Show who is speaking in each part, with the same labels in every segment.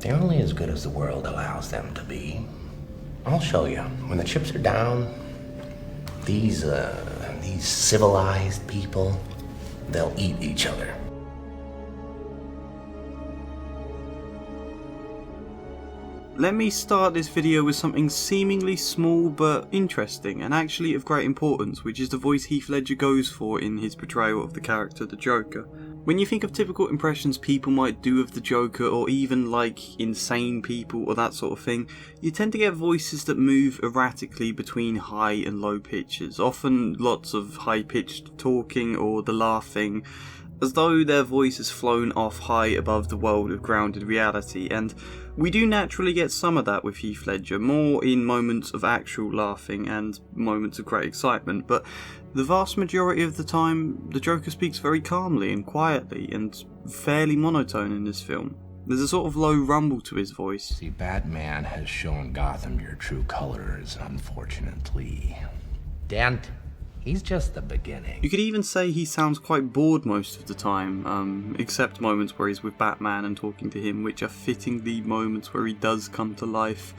Speaker 1: They're only as good as the world allows them to be. I'll show you. When the chips are down, these civilized people, they'll eat each other.
Speaker 2: Let me start this video with something seemingly small but interesting, and actually of great importance, which is the voice Heath Ledger goes for in his portrayal of the character the Joker. When you think of typical impressions people might do of the Joker, or even like insane people or that sort of thing, you tend to get voices that move erratically between high and low pitches, often lots of high-pitched talking or the laughing, as though their voice has flown off high above the world of grounded reality, and we do naturally get some of that with Heath Ledger, more in moments of actual laughing and moments of great excitement, but the vast majority of the time, the Joker speaks very calmly and quietly and fairly monotone in this film. There's a sort of low rumble to his voice.
Speaker 1: See, Batman has shown Gotham your true colors, unfortunately. Dent, he's just the beginning.
Speaker 2: You could even say he sounds quite bored most of the time, except moments where he's with Batman and talking to him, which are fittingly moments where he does come to life.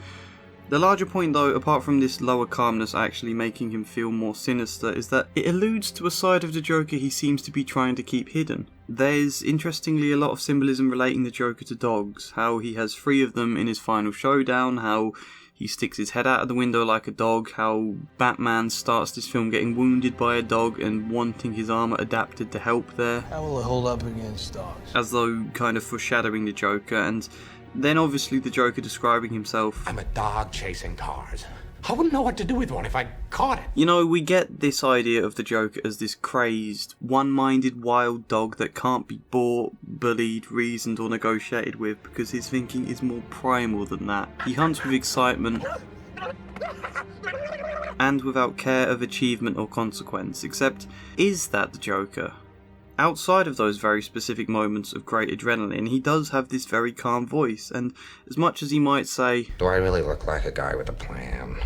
Speaker 2: The larger point though, apart from this lower calmness actually making him feel more sinister, is that it alludes to a side of the Joker he seems to be trying to keep hidden. There's interestingly a lot of symbolism relating the Joker to dogs, how he has 3 of them in his final showdown, how he sticks his head out of the window like a dog, how Batman starts this film getting wounded by a dog and wanting his armour adapted to help there.
Speaker 3: How will it hold up against dogs?
Speaker 2: As though kind of foreshadowing the Joker, and then obviously the Joker describing himself.
Speaker 1: I'm a dog chasing cars. I wouldn't know what to do with one if I caught it.
Speaker 2: You know, we get this idea of the Joker as this crazed, one-minded wild dog that can't be bought, bullied, reasoned or negotiated with because his thinking is more primal than that. He hunts with excitement and without care of achievement or consequence, except is that the Joker? Outside of those very specific moments of great adrenaline, he does have this very calm voice, and as much as he might say,
Speaker 1: do I really look like a guy with a plan?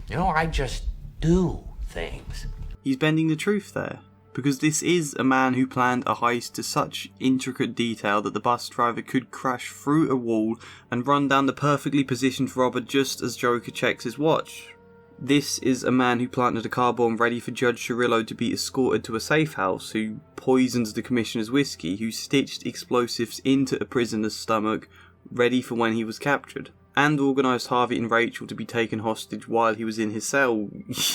Speaker 1: You know, I just do things.
Speaker 2: He's bending the truth there, because this is a man who planned a heist to such intricate detail that the bus driver could crash through a wall and run down the perfectly positioned robber just as Joker checks his watch. This is a man who planted a car bomb ready for Judge Cirillo to be escorted to a safe house, who poisoned the commissioner's whiskey, who stitched explosives into a prisoner's stomach, ready for when he was captured, and organised Harvey and Rachel to be taken hostage while he was in his cell.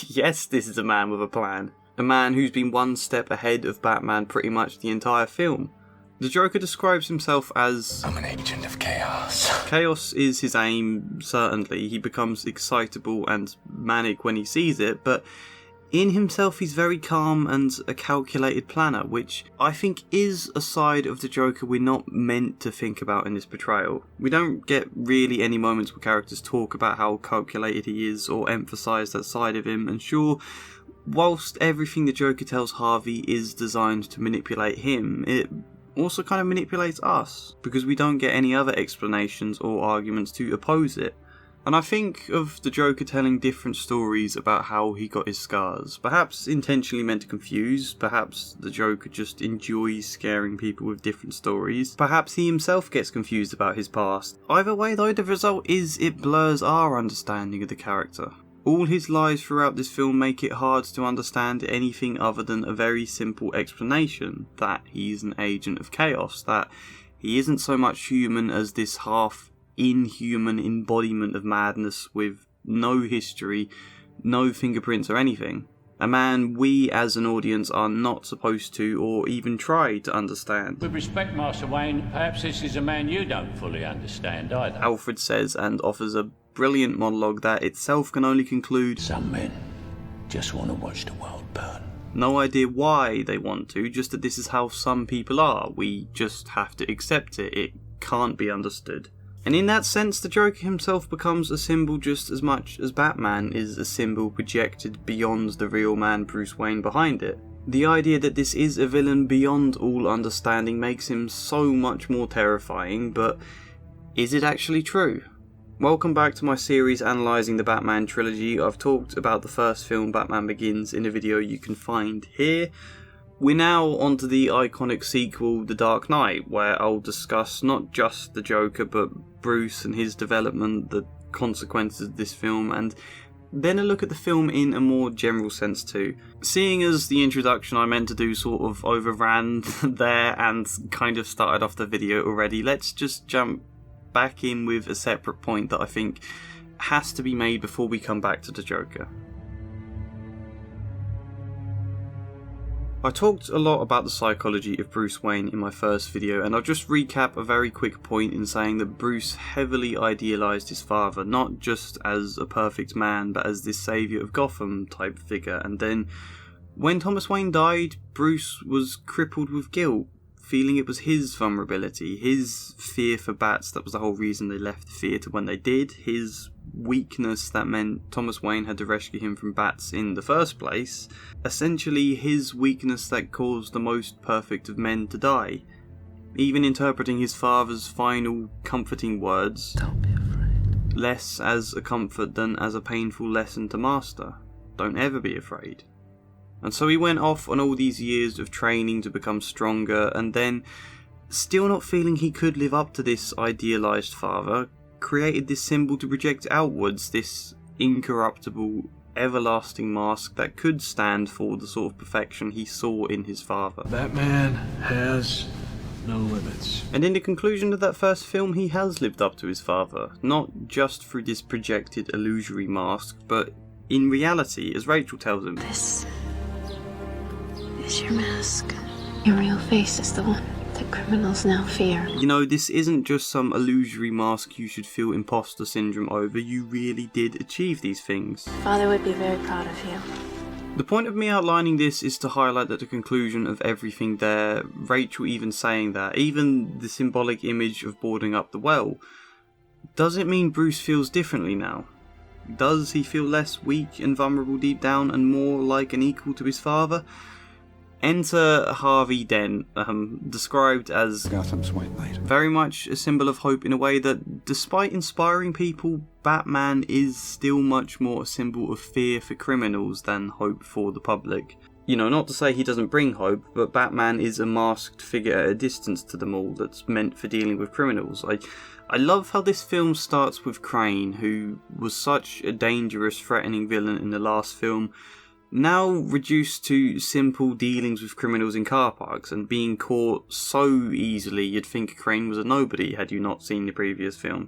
Speaker 2: Yes, this is a man with a plan. A man who's been one step ahead of Batman pretty much the entire film. The Joker describes himself as,
Speaker 1: I'm an agent of chaos.
Speaker 2: Chaos is his aim, certainly. He becomes excitable and manic when he sees it, but in himself he's very calm and a calculated planner, which I think is a side of the Joker we're not meant to think about in this portrayal. We don't get really any moments where characters talk about how calculated he is or emphasise that side of him, and sure, whilst everything the Joker tells Harvey is designed to manipulate him, it also kind of manipulates us, because we don't get any other explanations or arguments to oppose it. And I think of the Joker telling different stories about how he got his scars, perhaps intentionally meant to confuse, perhaps the Joker just enjoys scaring people with different stories, perhaps he himself gets confused about his past. Either way though, the result is it blurs our understanding of the character. All his lies throughout this film make it hard to understand anything other than a very simple explanation, that he's an agent of chaos, that he isn't so much human as this half-inhuman embodiment of madness with no history, no fingerprints or anything. A man we as an audience are not supposed to or even try to understand.
Speaker 4: With respect, Master Wayne, perhaps this is a man you don't fully understand either.
Speaker 2: Alfred says, and offers a brilliant monologue that itself can only conclude,
Speaker 4: some men just want to watch the world burn.
Speaker 2: No idea why they want to, just that this is how some people are. We just have to accept it. It can't be understood. And in that sense, the Joker himself becomes a symbol just as much as Batman is a symbol projected beyond the real man Bruce Wayne behind it. The idea that this is a villain beyond all understanding makes him so much more terrifying, but is it actually true? Welcome back to my series analysing the Batman trilogy. I've talked about the first film, Batman Begins, in a video you can find here. We're now onto the iconic sequel, The Dark Knight, where I'll discuss not just the Joker, but Bruce and his development, the consequences of this film, and then a look at the film in a more general sense too. Seeing as the introduction I meant to do sort of overran there and kind of started off the video already, let's just jump back in with a separate point that I think has to be made before we come back to the Joker. I talked a lot about the psychology of Bruce Wayne in my first video, and I'll just recap a very quick point in saying that Bruce heavily idealised his father, not just as a perfect man, but as this saviour of Gotham type figure. And then, when Thomas Wayne died, Bruce was crippled with guilt, feeling it was his vulnerability, his fear for bats that was the whole reason they left the theatre when they did, his weakness that meant Thomas Wayne had to rescue him from bats in the first place, essentially his weakness that caused the most perfect of men to die. Even interpreting his father's final comforting words, "Don't be afraid," less as a comfort than as a painful lesson to master. Don't ever be afraid. And so he went off on all these years of training to become stronger, and then, still not feeling he could live up to this idealised father, created this symbol to project outwards, this incorruptible, everlasting mask that could stand for the sort of perfection he saw in his father.
Speaker 3: Batman has no limits.
Speaker 2: And in the conclusion of that first film, he has lived up to his father, not just through this projected illusory mask, but in reality, as Rachel tells him.
Speaker 5: This is your mask. Your real face is the one that criminals now fear.
Speaker 2: You know, this isn't just some illusory mask you should feel imposter syndrome over. You really did achieve these things.
Speaker 5: Father would be very proud of you.
Speaker 2: The point of me outlining this is to highlight that the conclusion of everything there, Rachel even saying that, even the symbolic image of boarding up the well, does it mean Bruce feels differently now? Does he feel less weak and vulnerable deep down and more like an equal to his father? Enter Harvey Dent, described as
Speaker 6: Gotham's white knight.
Speaker 2: Very much a symbol of hope in a way that, despite inspiring people, Batman is still much more a symbol of fear for criminals than hope for the public. You know, not to say he doesn't bring hope, but Batman is a masked figure at a distance to them all that's meant for dealing with criminals. I love how this film starts with Crane, who was such a dangerous, threatening villain in the last film, now reduced to simple dealings with criminals in car parks and being caught so easily you'd think Crane was a nobody had you not seen the previous film.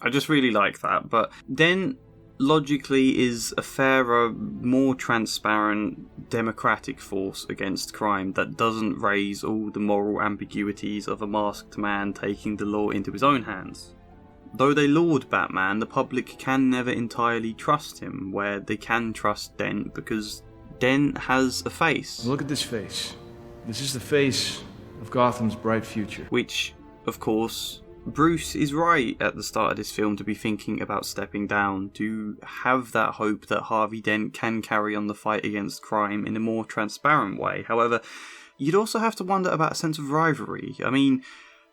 Speaker 2: I just really like that, but then logically is a fairer, more transparent, democratic force against crime that doesn't raise all the moral ambiguities of a masked man taking the law into his own hands. Though they laud Batman, the public can never entirely trust him, where they can trust Dent because Dent has a face.
Speaker 3: Look at this face. This is the face of Gotham's bright future.
Speaker 2: Which, of course, Bruce is right at the start of this film to be thinking about stepping down, to have that hope that Harvey Dent can carry on the fight against crime in a more transparent way. However, you'd also have to wonder about a sense of rivalry. I mean,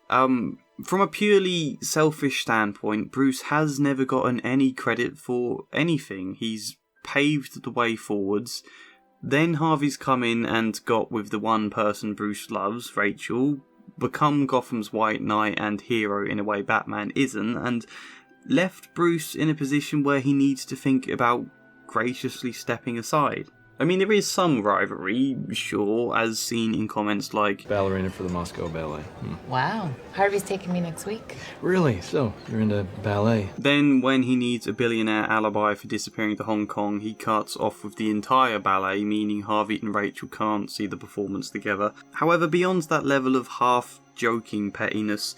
Speaker 2: from a purely selfish standpoint, Bruce has never gotten any credit for anything. He's paved the way forwards. Then Harvey's come in and got with the one person Bruce loves, Rachel, become Gotham's White Knight and hero in a way Batman isn't, and left Bruce in a position where he needs to think about graciously stepping aside. I mean, there is some rivalry, sure, as seen in comments like,
Speaker 3: Ballerina for the Moscow Ballet.
Speaker 7: Wow. Harvey's taking me next week.
Speaker 3: Really? So, you're into ballet?
Speaker 2: Then when he needs a billionaire alibi for disappearing to Hong Kong, he cuts off with the entire ballet, meaning Harvey and Rachel can't see the performance together. However, beyond that level of half-joking pettiness,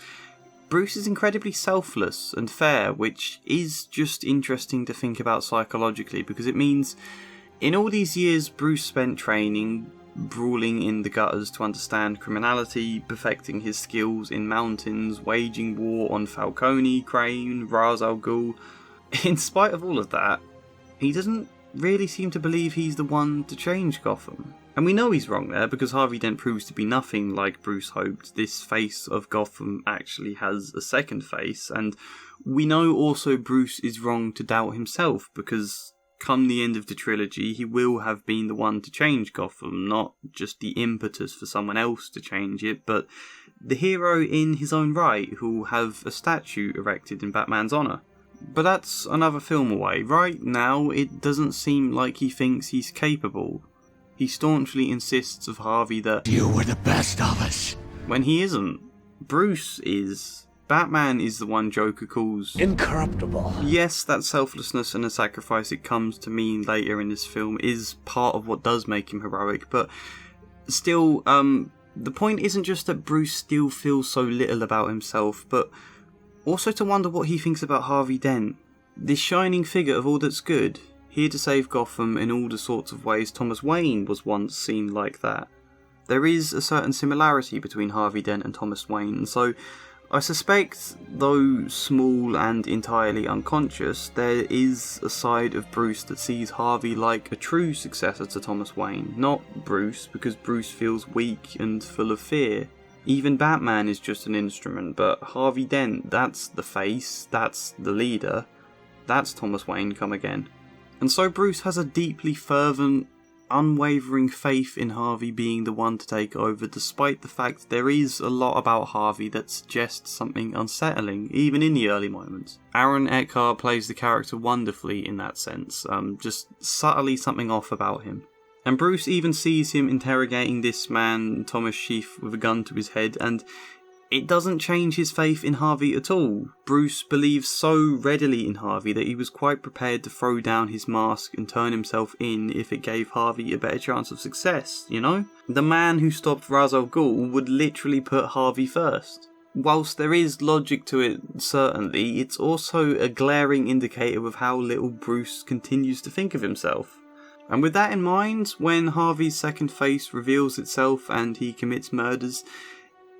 Speaker 2: Bruce is incredibly selfless and fair, which is just interesting to think about psychologically, because it means in all these years Bruce spent training, brawling in the gutters to understand criminality, perfecting his skills in mountains, waging war on Falcone, Crane, Ra's al Ghul. In spite of all of that, he doesn't really seem to believe he's the one to change Gotham. And we know he's wrong there, because Harvey Dent proves to be nothing like Bruce hoped. This face of Gotham actually has a second face, and we know also Bruce is wrong to doubt himself, because come the end of the trilogy, he will have been the one to change Gotham, not just the impetus for someone else to change it, but the hero in his own right who will have a statue erected in Batman's honour. But that's another film away. Right now, it doesn't seem like he thinks he's capable. He staunchly insists of Harvey that
Speaker 6: you were the best of us,
Speaker 2: when he isn't. Bruce is. Batman is the one Joker calls
Speaker 6: incorruptible.
Speaker 2: Yes, that selflessness and the sacrifice it comes to mean later in this film is part of what does make him heroic, but still, the point isn't just that Bruce still feels so little about himself, but also to wonder what he thinks about Harvey Dent, this shining figure of all that's good, here to save Gotham in all the sorts of ways Thomas Wayne was once seen like that. There is a certain similarity between Harvey Dent and Thomas Wayne, and so I suspect, though small and entirely unconscious, there is a side of Bruce that sees Harvey like a true successor to Thomas Wayne, not Bruce, because Bruce feels weak and full of fear. Even Batman is just an instrument, but Harvey Dent, that's the face, that's the leader, that's Thomas Wayne come again. And so Bruce has a deeply fervent, unwavering faith in Harvey being the one to take over, despite the fact there is a lot about Harvey that suggests something unsettling, even in the early moments. Aaron Eckhart plays the character wonderfully in that sense, just subtly something off about him. And Bruce even sees him interrogating this man, Thomas Sheaf, with a gun to his head, and it doesn't change his faith in Harvey at all. Bruce believes so readily in Harvey that he was quite prepared to throw down his mask and turn himself in if it gave Harvey a better chance of success, you know? The man who stopped Ra's al Ghul would literally put Harvey first. Whilst there is logic to it, certainly, it's also a glaring indicator of how little Bruce continues to think of himself. And with that in mind, when Harvey's second face reveals itself and he commits murders,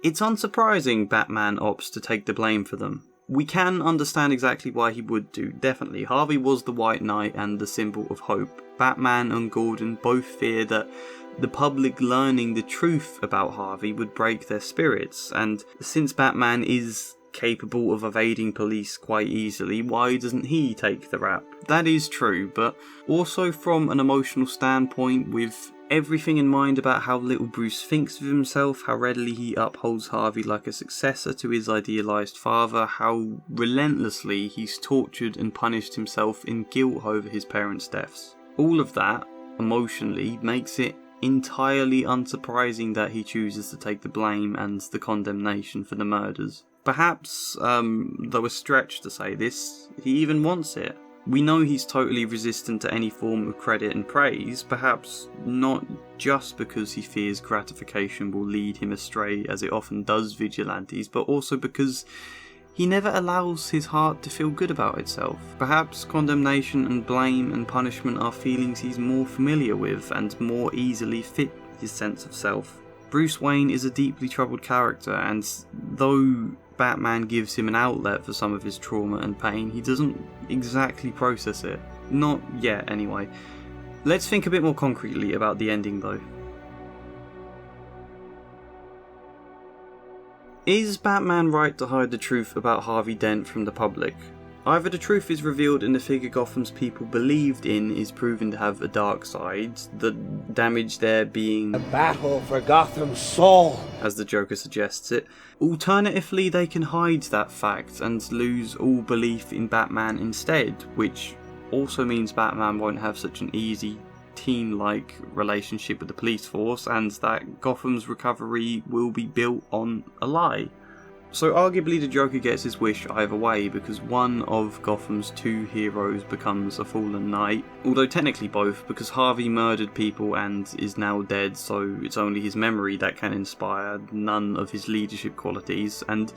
Speaker 2: it's unsurprising Batman opts to take the blame for them. We can understand exactly why he would do, definitely. Harvey was the White Knight and the symbol of hope. Batman and Gordon both fear that the public learning the truth about Harvey would break their spirits, and since Batman is capable of evading police quite easily, why doesn't he take the rap? That is true, but also from an emotional standpoint, with everything in mind about how little Bruce thinks of himself, how readily he upholds Harvey like a successor to his idealised father, how relentlessly he's tortured and punished himself in guilt over his parents' deaths. All of that, emotionally, makes it entirely unsurprising that he chooses to take the blame and the condemnation for the murders. Perhaps, though a stretch to say this, he even wants it. We know he's totally resistant to any form of credit and praise, perhaps not just because he fears gratification will lead him astray as it often does vigilantes, but also because he never allows his heart to feel good about itself. Perhaps condemnation and blame and punishment are feelings he's more familiar with and more easily fit his sense of self. Bruce Wayne is a deeply troubled character, and though Batman gives him an outlet for some of his trauma and pain, he doesn't exactly process it. Not yet, anyway. Let's think a bit more concretely about the ending, though. Is Batman right to hide the truth about Harvey Dent from the public? Either the truth is revealed and the figure Gotham's people believed in is proven to have a dark side, the damage there being
Speaker 6: a battle for Gotham's soul,
Speaker 2: as the Joker suggests it. Alternatively, they can hide that fact and lose all belief in Batman instead, which also means Batman won't have such an easy, team-like relationship with the police force, and that Gotham's recovery will be built on a lie. So arguably the Joker gets his wish either way, because one of Gotham's two heroes becomes a fallen knight, although technically both, because Harvey murdered people and is now dead, so it's only his memory that can inspire, none of his leadership qualities, and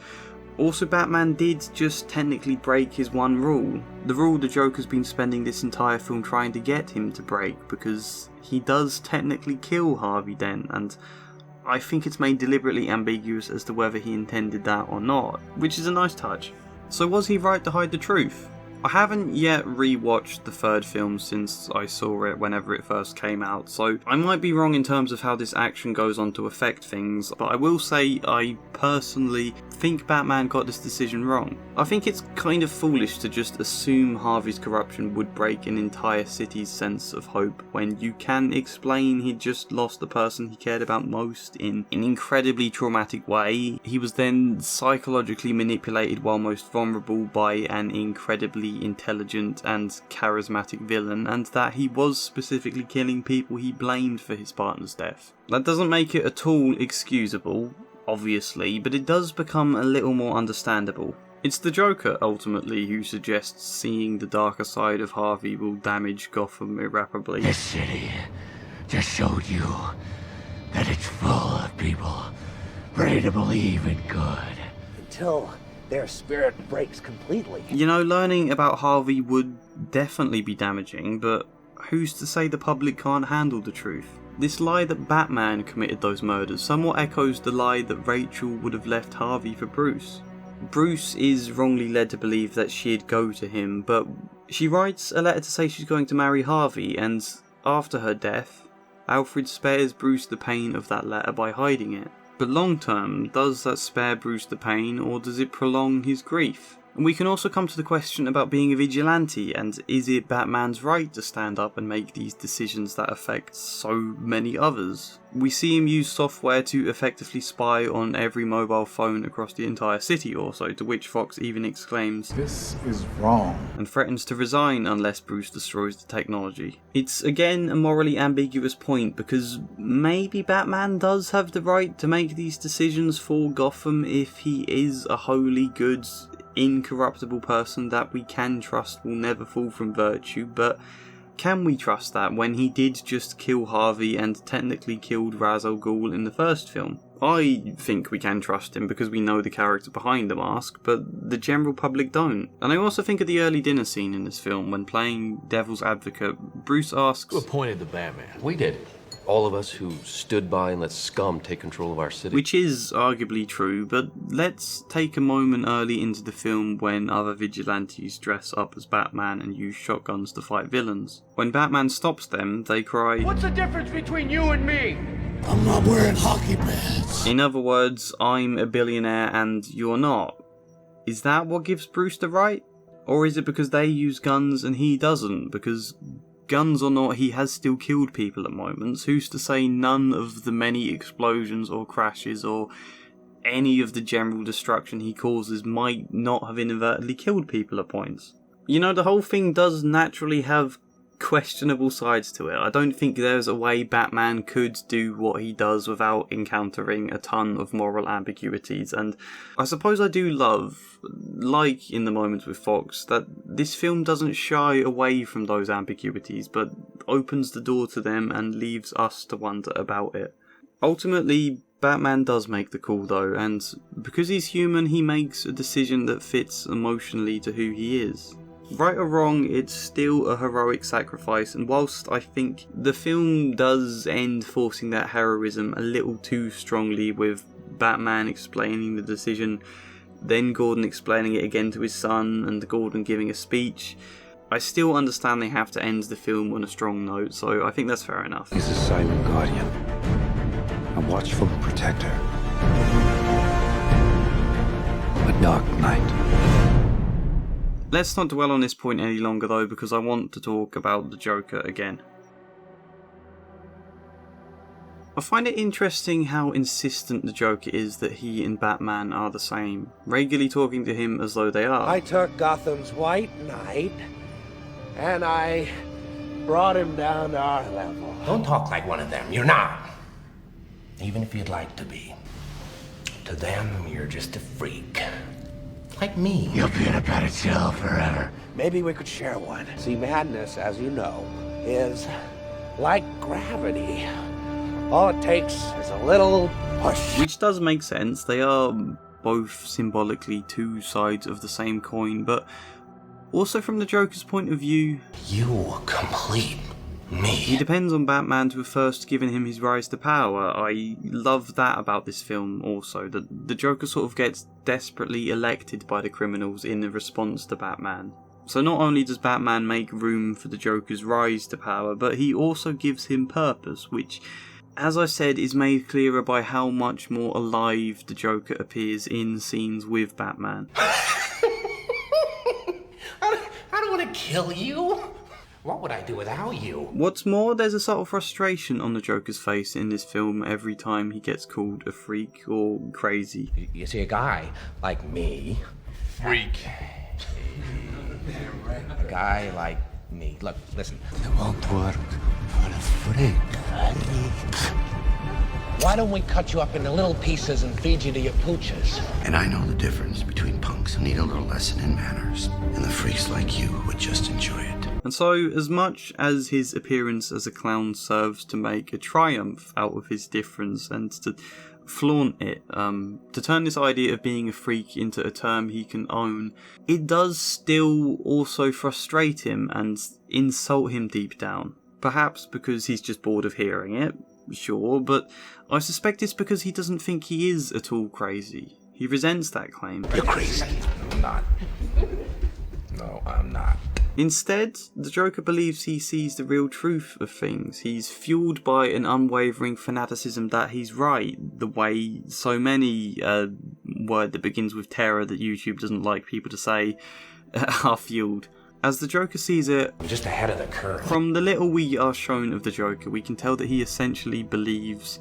Speaker 2: also Batman did just technically break his one rule, the rule the Joker's been spending this entire film trying to get him to break, because he does technically kill Harvey Dent, and I think it's made deliberately ambiguous as to whether he intended that or not, which is a nice touch. So was he right to hide the truth? I haven't yet rewatched the third film since I saw it whenever it first came out, so I might be wrong in terms of how this action goes on to affect things, but I will say I personally think Batman got this decision wrong. I think it's kind of foolish to just assume Harvey's corruption would break an entire city's sense of hope when you can explain he'd just lost the person he cared about most in an incredibly traumatic way. He was then psychologically manipulated while most vulnerable by an incredibly intelligent and charismatic villain, and that he was specifically killing people he blamed for his partner's death. That doesn't make it at all excusable, obviously, but it does become a little more understandable. It's the Joker, ultimately, who suggests seeing the darker side of Harvey will damage Gotham irreparably.
Speaker 6: This city just showed you that it's full of people ready to believe in good. Until their spirit breaks completely.
Speaker 2: You know, learning about Harvey would definitely be damaging, but who's to say the public can't handle the truth? This lie that Batman committed those murders somewhat echoes the lie that Rachel would have left Harvey for Bruce. Bruce is wrongly led to believe that she'd go to him, but she writes a letter to say she's going to marry Harvey, and after her death, Alfred spares Bruce the pain of that letter by hiding it. But long term, does that spare Bruce the pain, or does it prolong his grief? And we can also come to the question about being a vigilante, and is it Batman's right to stand up and make these decisions that affect so many others? We see him use software to effectively spy on every mobile phone across the entire city or so, to which Fox even exclaims,
Speaker 8: "This is wrong,"
Speaker 2: and threatens to resign unless Bruce destroys the technology. It's again a morally ambiguous point, because maybe Batman does have the right to make these decisions for Gotham if he is a wholly good, incorruptible person that we can trust will never fall from virtue, but can we trust that when he did just kill Harvey and technically killed Ra's al Ghul in the first film? I think we can trust him because we know the character behind the mask, but the general public don't. And I also think of the early dinner scene in this film when playing Devil's Advocate, Bruce asks,
Speaker 9: "Who appointed the Batman?" "We did. All of us who stood by and let scum take control of our city."
Speaker 2: Which is arguably true, but let's take a moment early into the film when other vigilantes dress up as Batman and use shotguns to fight villains. When Batman stops them, they cry,
Speaker 10: "What's the difference between you and me?"
Speaker 6: I'm not wearing hockey pads.
Speaker 2: In other words, I'm a billionaire and you're not. Is that what gives Bruce the right? Or is it because they use guns and he doesn't? Because guns or not, he has still killed people at moments. Who's to say none of the many explosions or crashes or any of the general destruction he causes might not have inadvertently killed people at points? You know, the whole thing does naturally have questionable sides to it. I don't think there's a way Batman could do what he does without encountering a ton of moral ambiguities, and I suppose I do love, like in the moments with Fox, that this film doesn't shy away from those ambiguities but opens the door to them and leaves us to wonder about it. Ultimately, Batman does make the call though, and because he's human, he makes a decision that fits emotionally to who he is. Right or wrong, it's still a heroic sacrifice, and whilst I think the film does end forcing that heroism a little too strongly with Batman explaining the decision, then Gordon explaining it again to his son, and Gordon giving a speech, I still understand they have to end the film on a strong note, so I think that's fair enough.
Speaker 11: He's a silent guardian, a watchful protector, a dark knight.
Speaker 2: Let's not dwell on this point any longer though, because I want to talk about the Joker again. I find it interesting how insistent the Joker is that he and Batman are the same, regularly talking to him as though they are.
Speaker 6: I took Gotham's White Knight, and I brought him down to our level.
Speaker 1: Don't talk like one of them. You're not. Even if you'd like to be. To them, you're just a freak. Like me.
Speaker 6: You'll be in a padded cell forever. Maybe we could share one. See, madness, as you know, is like gravity. All it takes is a little push.
Speaker 2: Which does make sense. They are both symbolically two sides of the same coin, but also from the Joker's point of view,
Speaker 1: you complete me.
Speaker 2: He depends on Batman to have first given him his rise to power. I love that about this film also, that the Joker sort of gets desperately elected by the criminals in response to Batman. So not only does Batman make room for the Joker's rise to power, but he also gives him purpose, which as I said, is made clearer by how much more alive the Joker appears in scenes with Batman.
Speaker 1: I don't want to kill you. What would I do without you?
Speaker 2: What's more, there's a subtle frustration on the Joker's face in this film every time he gets called a freak or crazy.
Speaker 1: You see, a guy like me...
Speaker 10: Freak.
Speaker 1: A guy like me. Look, listen.
Speaker 11: It won't work for a freak.
Speaker 6: Why don't we cut you up into little pieces and feed you to your pooches?
Speaker 11: And I know the difference between punks who need a little lesson in manners and the freaks like you who would just enjoy it.
Speaker 2: And so, as much as his appearance as a clown serves to make a triumph out of his difference and to flaunt it, to turn this idea of being a freak into a term he can own, it does still also frustrate him and insult him deep down. Perhaps because he's just bored of hearing it, sure, but I suspect it's because he doesn't think he is at all crazy. He resents that claim.
Speaker 1: You're crazy. I'm not. No, I'm not.
Speaker 2: Instead, the Joker believes he sees the real truth of things. He's fueled by an unwavering fanaticism that he's right, the way so many word that begins with terror that YouTube doesn't like people to say are fueled. As the Joker sees it,
Speaker 1: I'm just ahead of the curve.
Speaker 2: From the little we are shown of the Joker, we can tell that he essentially believes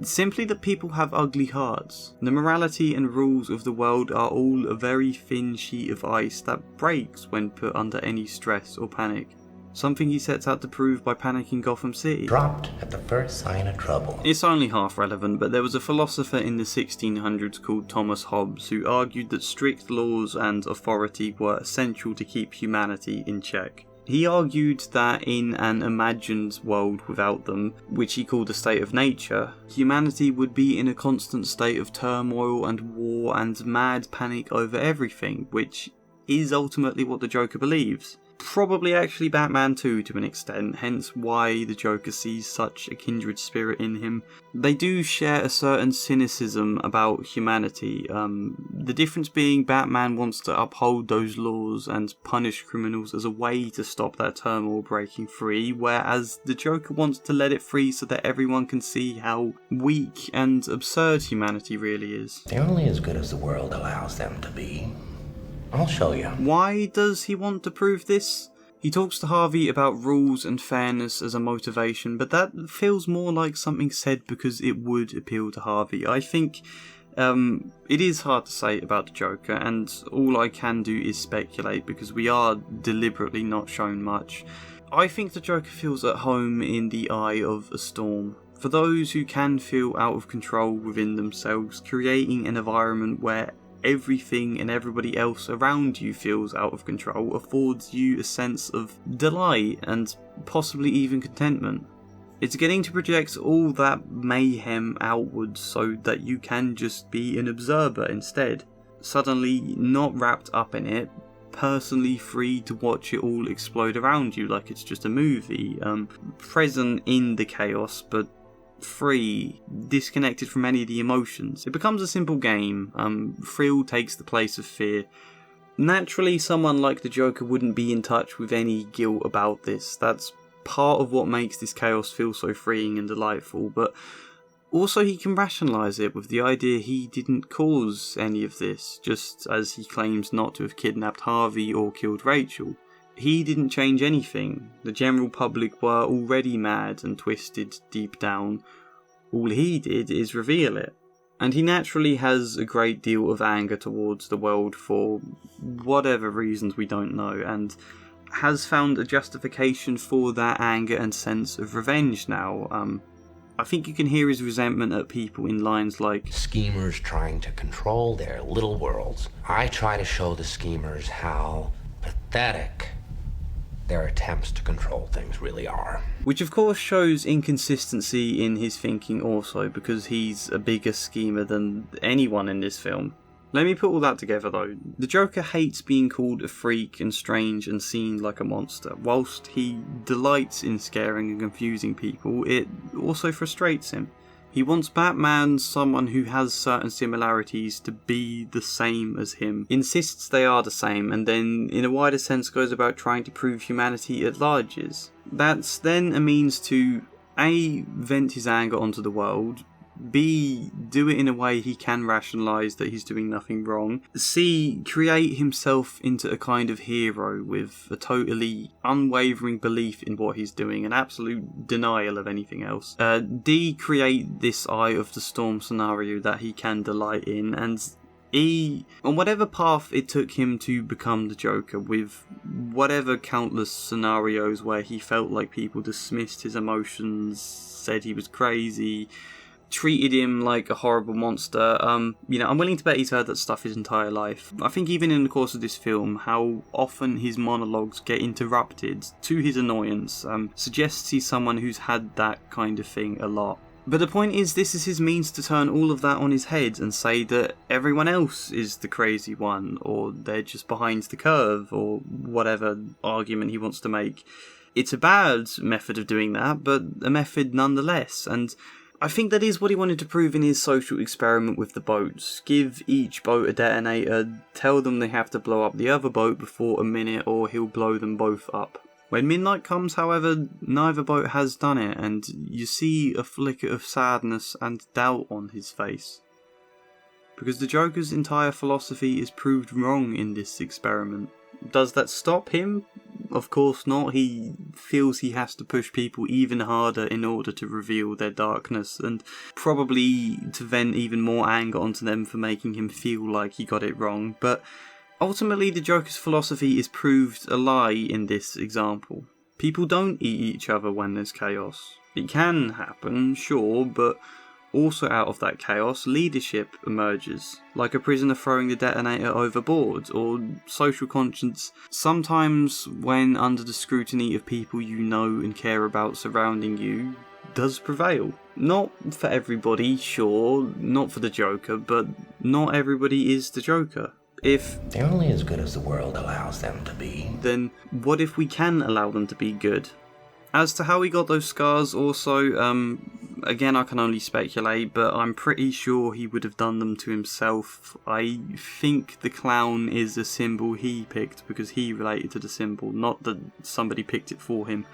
Speaker 2: simply that people have ugly hearts. The morality and rules of the world are all a very thin sheet of ice that breaks when put under any stress or panic. Something he sets out to prove by panicking Gotham City.
Speaker 1: Dropped at the first sign of trouble.
Speaker 2: It's only half relevant, but there was a philosopher in the 1600s called Thomas Hobbes who argued that strict laws and authority were essential to keep humanity in check. He argued that in an imagined world without them, which he called a state of nature, humanity would be in a constant state of turmoil and war and mad panic over everything, which is ultimately what the Joker believes. Probably actually Batman too, to an extent, hence why the Joker sees such a kindred spirit in him. They do share a certain cynicism about humanity, the difference being Batman wants to uphold those laws and punish criminals as a way to stop that turmoil breaking free, whereas the Joker wants to let it free so that everyone can see how weak and absurd humanity really is.
Speaker 1: They're only as good as the world allows them to be. I'll show you.
Speaker 2: Why does he want to prove this? He talks to Harvey about rules and fairness as a motivation, but that feels more like something said because it would appeal to Harvey. I think it is hard to say about the Joker, and all I can do is speculate because we are deliberately not shown much. I think the Joker feels at home in the eye of a storm. For those who can feel out of control within themselves, creating an environment where everything and everybody else around you feels out of control affords you a sense of delight and possibly even contentment. It's getting to project all that mayhem outwards so that you can just be an observer instead, suddenly not wrapped up in it, personally free to watch it all explode around you like it's just a movie, present in the chaos but free, disconnected from any of the emotions. It becomes a simple game. Thrill takes the place of fear. Naturally, someone like the Joker wouldn't be in touch with any guilt about this. That's part of what makes this chaos feel so freeing and delightful, but also he can rationalise it with the idea he didn't cause any of this, just as he claims not to have kidnapped Harvey or killed Rachel. He didn't change anything. The general public were already mad and twisted deep down. All he did is reveal it. And he naturally has a great deal of anger towards the world for whatever reasons we don't know, and has found a justification for that anger and sense of revenge now. I think you can hear his resentment at people in lines like,
Speaker 1: schemers trying to control their little worlds. I try to show the schemers how pathetic their attempts to control things really are.
Speaker 2: Which of course shows inconsistency in his thinking also, because he's a bigger schemer than anyone in this film. Let me put all that together though. The Joker hates being called a freak and strange and seen like a monster. Whilst he delights in scaring and confusing people, it also frustrates him. He wants Batman, someone who has certain similarities, to be the same as him, insists they are the same, and then in a wider sense goes about trying to prove humanity at large is. That's then a means to A, vent his anger onto the world. B, do it in a way he can rationalise that he's doing nothing wrong. C, create himself into a kind of hero with a totally unwavering belief in what he's doing, an absolute denial of anything else. D, create this Eye of the Storm scenario that he can delight in. And E, on whatever path it took him to become the Joker, with whatever countless scenarios where he felt like people dismissed his emotions, said he was crazy, treated him like a horrible monster. I'm willing to bet he's heard that stuff his entire life. I think even in the course of this film, how often his monologues get interrupted to his annoyance suggests he's someone who's had that kind of thing a lot. But the point is, this is his means to turn all of that on his head and say that everyone else is the crazy one, or they're just behind the curve, or whatever argument he wants to make. It's a bad method of doing that, but a method nonetheless, and I think that is what he wanted to prove in his social experiment with the boats. Give each boat a detonator, tell them they have to blow up the other boat before a minute or he'll blow them both up. When midnight comes, however, neither boat has done it, and you see a flicker of sadness and doubt on his face. Because the Joker's entire philosophy is proved wrong in this experiment. Does that stop him? Of course not. He feels he has to push people even harder in order to reveal their darkness, and probably to vent even more anger onto them for making him feel like he got it wrong. But ultimately, the Joker's philosophy is proved a lie in this example. People don't eat each other when there's chaos. It can happen, sure, but also out of that chaos, leadership emerges, like a prisoner throwing the detonator overboard, or social conscience, sometimes when under the scrutiny of people you know and care about surrounding you, does prevail. Not for everybody, sure, not for the Joker, but not everybody is the Joker. If
Speaker 6: they're only as good as the world allows them to be,
Speaker 2: then what if we can allow them to be good? As to how he got those scars also, again I can only speculate, but I'm pretty sure he would have done them to himself. I think the clown is a symbol he picked because he related to the symbol, not that somebody picked it for him.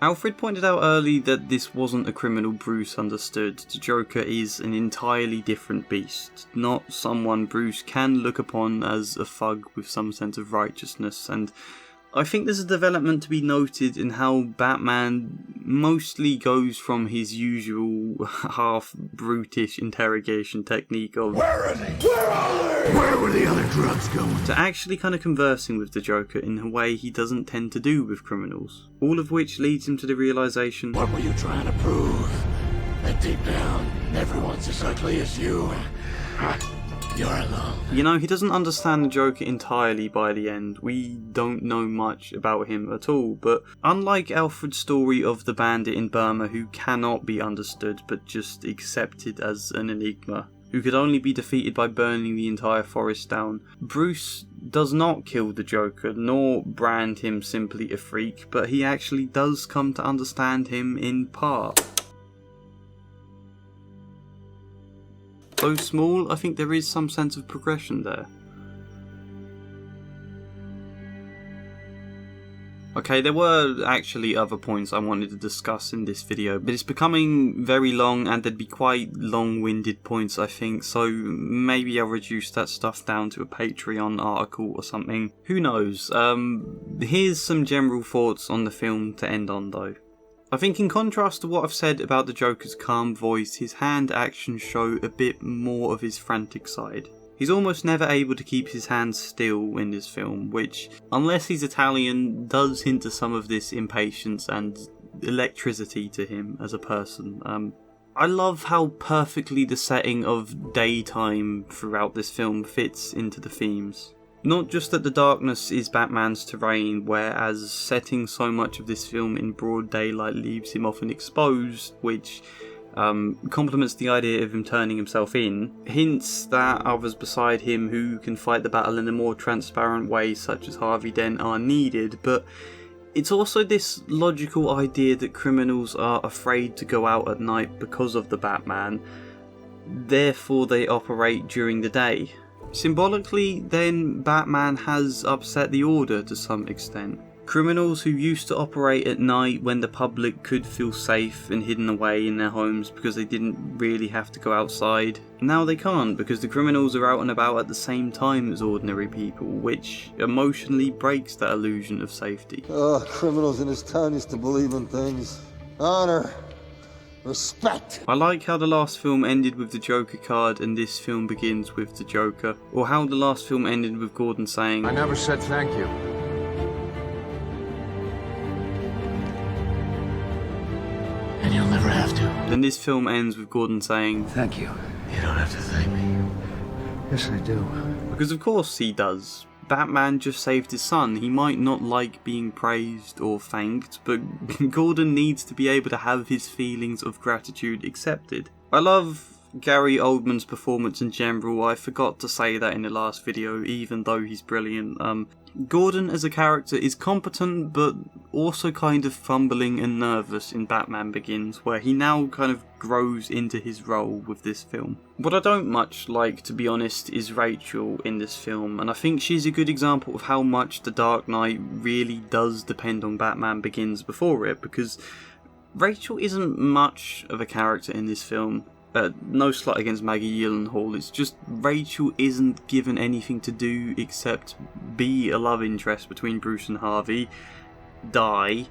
Speaker 2: Alfred pointed out early that this wasn't a criminal Bruce understood. The Joker is an entirely different beast, not someone Bruce can look upon as a thug with some sense of righteousness, and I think there's a development to be noted in how Batman mostly goes from his usual half-brutish interrogation technique of "Where is he? Where are they? Where were the other drugs going?" to actually kind of conversing with the Joker in a way he doesn't tend to do with criminals. All of which leads him to the realisation,
Speaker 11: what were you trying to prove? That deep down, everyone's as ugly as you. You're alone.
Speaker 2: You know, he doesn't understand the Joker entirely by the end. We don't know much about him at all, but unlike Alfred's story of the bandit in Burma who cannot be understood but just accepted as an enigma, who could only be defeated by burning the entire forest down, Bruce does not kill the Joker, nor brand him simply a freak, but he actually does come to understand him in part. Though small, I think there is some sense of progression there. Okay, there were actually other points I wanted to discuss in this video, but it's becoming very long and there'd be quite long-winded points I think, so maybe I'll reduce that stuff down to a Patreon article or something. Who knows? Here's some general thoughts on the film to end on though. I think in contrast to what I've said about the Joker's calm voice, his hand actions show a bit more of his frantic side. He's almost never able to keep his hands still in this film, which, unless he's Italian, does hint to some of this impatience and electricity to him as a person. I love how perfectly the setting of daytime throughout this film fits into the themes. Not just that the darkness is Batman's terrain, whereas setting so much of this film in broad daylight leaves him often exposed, which complements the idea of him turning himself in, hints that others beside him who can fight the battle in a more transparent way, such as Harvey Dent, are needed, but it's also this logical idea that criminals are afraid to go out at night because of the Batman, therefore they operate during the day. Symbolically, then, Batman has upset the order to some extent. Criminals who used to operate at night when the public could feel safe and hidden away in their homes because they didn't really have to go outside. Now they can't because the criminals are out and about at the same time as ordinary people, which emotionally breaks that illusion of safety.
Speaker 8: Criminals in this town used to believe in things. Honor. Respect.
Speaker 2: I like how the last film ended with the Joker card and this film begins with the Joker, or how the last film ended with Gordon saying,
Speaker 10: I never said thank you.
Speaker 11: And you'll never have to.
Speaker 2: Then this film ends with Gordon saying,
Speaker 3: Thank you.
Speaker 11: You don't have to thank me.
Speaker 3: Yes, I do.
Speaker 2: because of course he does. Batman just saved his son. He might not like being praised or thanked, but Gordon needs to be able to have his feelings of gratitude accepted. I love Gary Oldman's performance in general. I forgot to say that in the last video, even though he's brilliant. Gordon as a character is competent, but also kind of fumbling and nervous in Batman Begins, where he now kind of grows into his role with this film. What I don't much like, to be honest, is Rachel in this film, and I think she's a good example of how much The Dark Knight really does depend on Batman Begins before it, because Rachel isn't much of a character in this film. No slight against Maggie Gyllenhaal, it's just Rachel isn't given anything to do except be a love interest between Bruce and Harvey, die,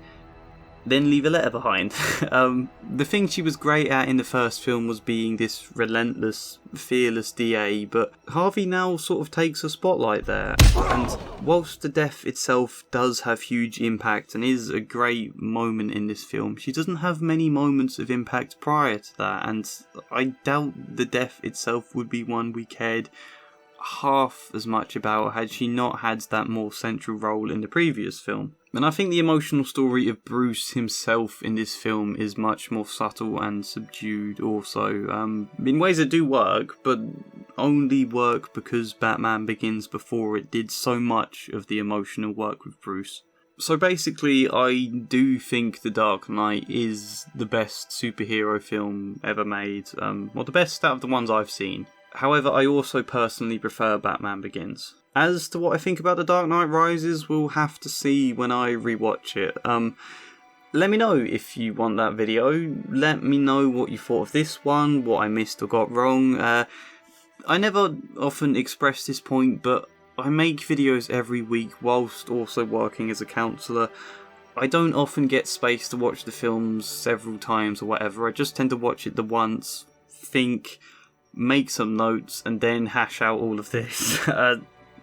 Speaker 2: then leave a letter behind. The thing she was great at in the first film was being this relentless, fearless DA, but Harvey now sort of takes a spotlight there. And whilst the death itself does have huge impact and is a great moment in this film, she doesn't have many moments of impact prior to that, and I doubt the death itself would be one we cared half as much about had she not had that more central role in the previous film. And I think the emotional story of Bruce himself in this film is much more subtle and subdued also, in ways that do work, but only work because Batman Begins before it did so much of the emotional work with Bruce. So basically, I do think The Dark Knight is the best superhero film ever made, well, the best out of the ones I've seen. However, I also personally prefer Batman Begins. As to what I think about The Dark Knight Rises, we'll have to see when I rewatch it. Let me know if you want that video. Let me know what you thought of this one, what I missed or got wrong. I never often express this point, but I make videos every week whilst also working as a counsellor. I don't often get space to watch the films several times or whatever. I just tend to watch it the once, think, make some notes, and then hash out all of this.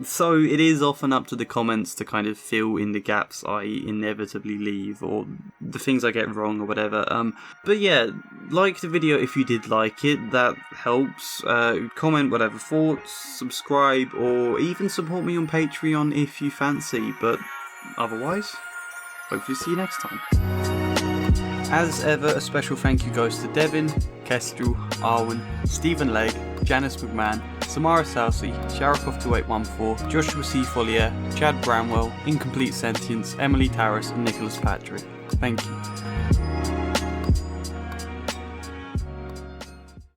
Speaker 2: So it is often up to the comments to kind of fill in the gaps I inevitably leave, or the things I get wrong or whatever. But yeah, like the video if you did like it, that helps. Comment whatever thoughts, subscribe, or even support me on Patreon if you fancy. But otherwise, hopefully see you next time. As ever, a special thank you goes to Devin, Kestrel, Arwen, Stephen Legg, Janice McMahon, Samara Salsi, Sharikov2814, Joshua C. Follier, Chad Bramwell, Incomplete Sentience, Emily Tarras, and Nicholas Patrick. Thank you.